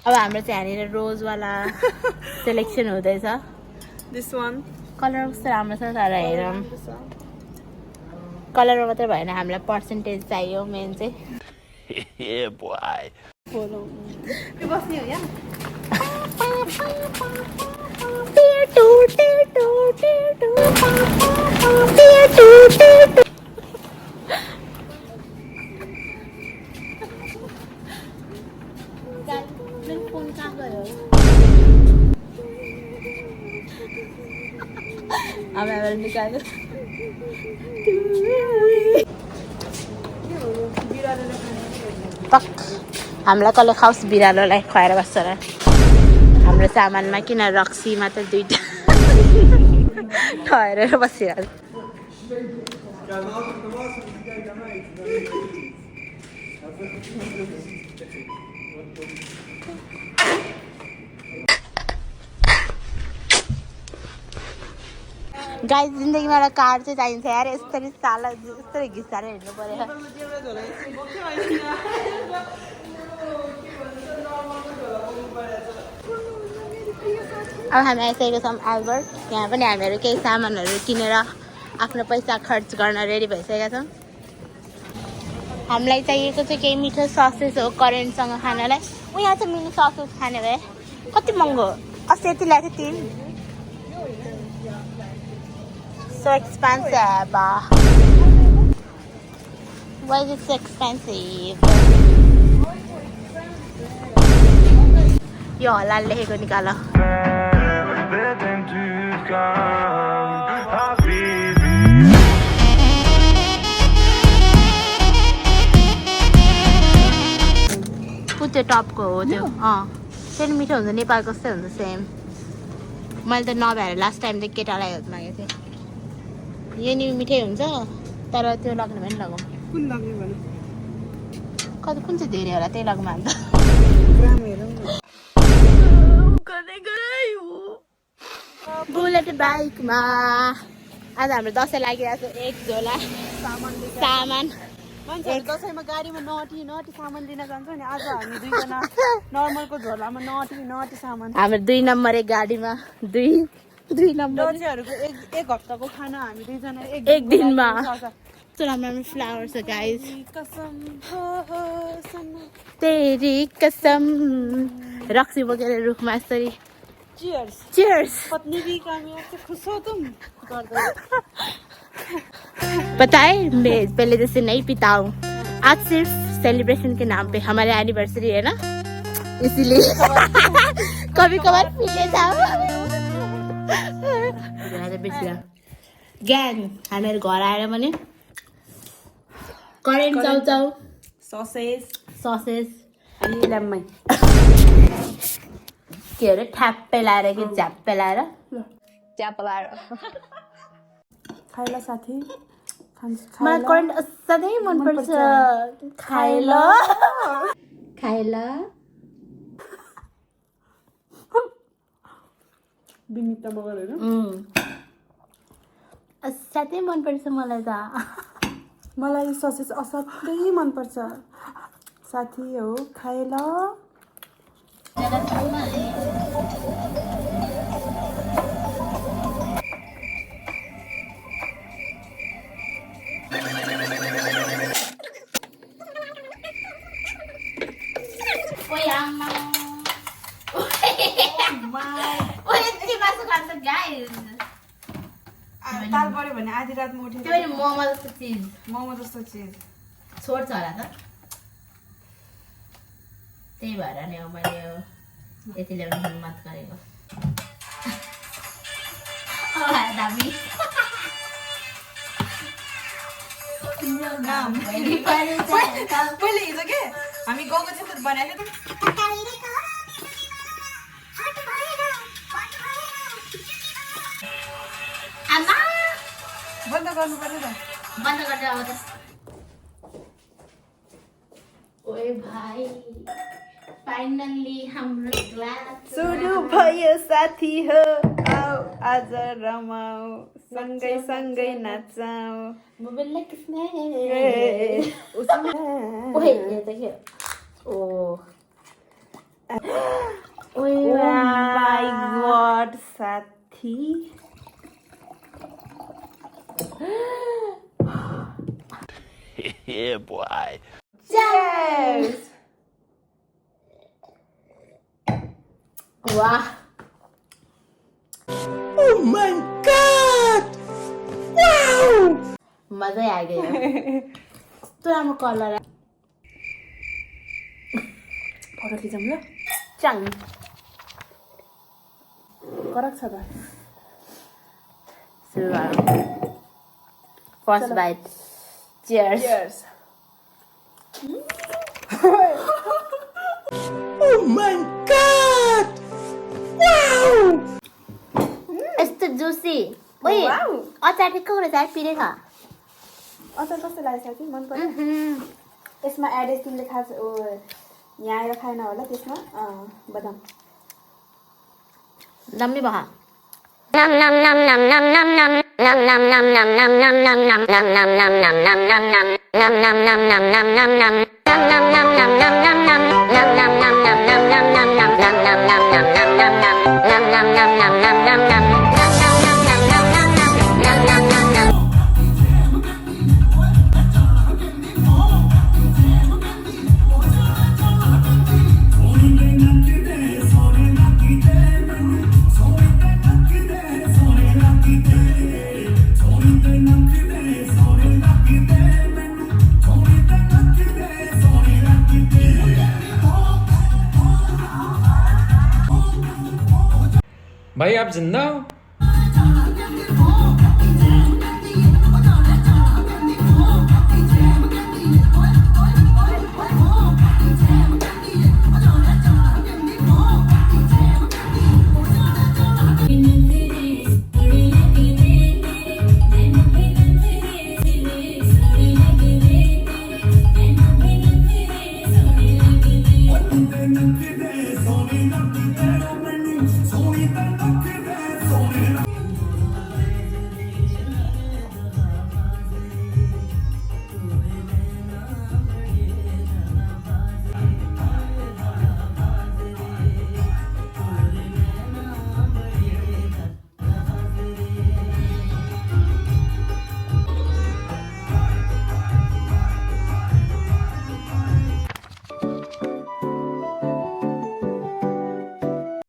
अब हाम्रो चाहिँ यहाँनिर रोजवाला सेलेक्सन हुँदैछ This one. कलर कस्तो राम्रो छ तर हेरौँ कलरमा मात्रै भएन हामीलाई पर्सेन्टेज चाहियो मेन चाहिँ यो बस्ने हो यहाँ फोन कहाँ गयो अब हामीलाई निकाल्यो पक हामीलाई कसले खाओस् बिरालोलाई खुवाएर बस्छ र हाम्रो सामानमा किन रक्सीमा त दुईटा ठहरेर बसिरहेको गाई जिन्दगीमा एउटा कार चाहिँ चाहिन्छ यार यस्तरी साल यस्तरी घिसाएर हिँड्नु पर्यो अब हामी आइसकेको छौँ एल्बर्ट यहाँ पनि हामीहरू केही सामानहरू किनेर आफ्नो पैसा खर्च गर्न रेडी भइसकेका छौँ हामीलाई चाहिएको चाहिँ केही मिठो ससेस हो करेन्टसँग खानलाई यहाँ चाहिँ मिनी ससेस खाने भए कति महँगो अस्ति यति ल्याएको थिएँ 3 So expensive. Why is it so expensive? यो हलाल लेखेको निकाल त्यो टपको हो त्यो फेरि मिठो हुन्छ नेपालको जस्तै हुन्छ सेम मैले त नभएर लास्ट टाइम त केटालाई मागेको थिएँ यो नि मिठै हुन्छ तर त्यो लाग्ने भने लगाउँ कुन लाग्ने भने कति कुन चाहिँ धेरै होला त्यही लगौँ अन्त ग्राम हेरौँ बुलेट बाइकमा आज हाम्रो दसैँ लागिरहेको छ एक झोला सामान मान्छेहरू दसैँमा गाडीमा नटी सामान लिन जान्छ नि आज हामी दुईजना नर्मलको झोलामा नटी सामान हाम्रो 2 नम्बर एक गाडीमा दुई नम्बर दसैँहरूको एक हप्ताको खाना हामी दुईजना एक दिनमा कस्तो राम्रो फ्लावर छ गाइस कसम हो तेरी कसम रक्सी बोकेर रुखमा यसरी चियर्स चियर्स पत्नी भी कामयाब से खुश हो तुम पता है मैं पहले जैसे नहीं पीता हूँ आज सिर्फ सेलिब्रेशन के नाम पे हमारे एनिवर्सरी है ना इसीलिए कभी कभार पी लेता हूँ ग्याङ हामीहरू घर आएर भने करेन्ट चाउचाउ ससेस अनि ल्याम्मै के अरे ठ्याप्पै लाएर कि झ्याप्पै लाएर च्याप लाएर खाइला साथी मलाई करेन्ट असाध्यै मनपर्छ खाइल बिनिता बगर हेर असाध्यै मनपर्छ मलाई त मलाई ससेस असाध्यै मनपर्छ साथी हो खाइला ताल पऱ्यो भने आधी रातमा उठेर मोमो जस्तो चिज छोड्छ होला त त्यही भएर नि अब मैले यति ल्याउनु हिम्मत गरेको दामी पहिले हिजो के हामी गाउँको क्षेत्र बनाएको बन्द गर्नु पर्यो त बन्द गरेर अब त ओए भाइ फाइनल्ली हाम्रो ग्लास सुरु भयो साथी हो आऊ आज रमाऊ सँगै सँगै नाचौँ मोबाइललाई किसने ओए यो त के ओ Oh my god, Sathi. Yeah, boy. Cheers! वाह Oh my god! Wow! मजै आइगयो यस्तो राम्रो कलर फोटो खिचौँ ल चाङ करक छ त सुरु गरौँ first bite cheers Cheers! Oh my god! Wow! यस्तो जुसी ओइ Wow! अचार ठिक्क रहेछ है पिरे खा अचार कस्तो लाग्यो साथी मन पर्यो यसमा एडेड तिमीले खास यहाँ आएर खाएन होला त्यसमा बदाम दामी भयो भाई आप जिंदा हो Sonia,